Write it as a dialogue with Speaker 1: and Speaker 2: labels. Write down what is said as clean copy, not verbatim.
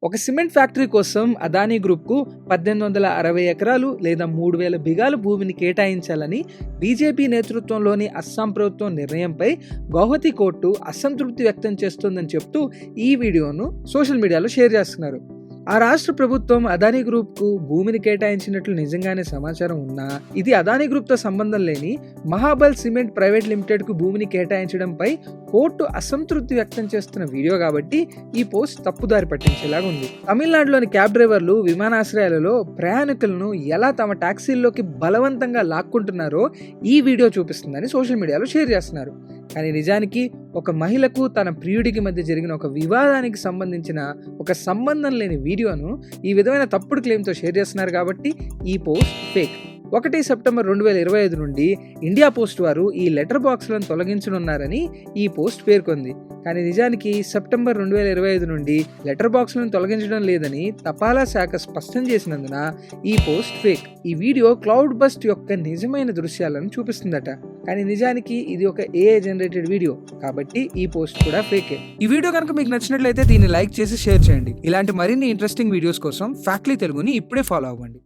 Speaker 1: ఒక cement factory కోసం అదానీ గ్రూప్కు 1860 ఎకరాలు లేదా 3000 బిగాల భూమిని కేటాయించాలని బీజేపీ నేతృత్వంలోని అస్సాం ప్రభుత్వం నిర్ణయంపై గౌహతి కోర్టు అసంతృప్తి వ్యక్తం చేస్తోందని చెప్తూ ఈ వీడియోను సోషల్ మీడియాలో షేర్ చేస్తున్నారు. ఆ రాష్ట్ర ప్రభుత్వం అదానీ గ్రూప్కు భూమిని కేటాయించినట్లు నిజంగానే సమాచారం ఉన్నా ఇది అదానీ గ్రూప్తో సంబంధం లేని మహాబల్ సిమెంట్ ప్రైవేట్ లిమిటెడ్కు భూమిని కేటాయించడంపై కోర్టు అసంతృప్తి వ్యక్తం చేస్తున్న వీడియో కాబట్టి ఈ పోస్ట్ తప్పుదారి పట్టించేలాగా ఉంది. తమిళనాడులోని క్యాబ్ డ్రైవర్లు విమానాశ్రయాలలో ప్రయాణికులను ఎలా తమ టాక్సీల్లోకి బలవంతంగా లాక్కుంటున్నారో ఈ వీడియో చూపిస్తుందని సోషల్ మీడియాలో షేర్ చేస్తున్నారు. కానీ నిజానికి ఒక మహిళకు తన ప్రియుడికి మధ్య జరిగిన ఒక వివాదానికి సంబంధించిన ఒక సంబంధం లేని వీడియోను ఈ విధమైన తప్పుడు క్లెయిమ్తో షేర్ చేస్తున్నారు కాబట్టి ఈ పోస్ట్ ఫేక్. 1 సెప్టెంబర్ 2025 నుండి ఇండియా పోస్ట్ వారు ఈ లెటర్ బాక్స్లను తొలగించనున్నారని ఈ పోస్ట్ పేర్కొంది. కానీ నిజానికి సెప్టెంబర్ 2025 నుండి లెటర్ బాక్స్లను తొలగించడం లేదని తపాలా శాఖ స్పష్టం చేసినందున ఈ పోస్ట్ ఫేక్. ఈ వీడియో క్లౌడ్ బస్ట్ యొక్క నిజమైన దృశ్యాలను చూపిస్తుందట. కానీ నిజానికి ఇది ఒక AI జనరేటెడ్ వీడియో కాబట్టి ఈ పోస్ట్ కూడా ఫేకే. ఈ వీడియో కనుక మీకు నచ్చినట్లయితే దీన్ని లైక్ చేసి షేర్ చేయండి. ఇలాంటి మరిన్ని ఇంట్రెస్టింగ్ వీడియోస్ కోసం ఫ్యాక్ట్లీ తెలుగుని ఇప్పుడే ఫాలో అవ్వండి.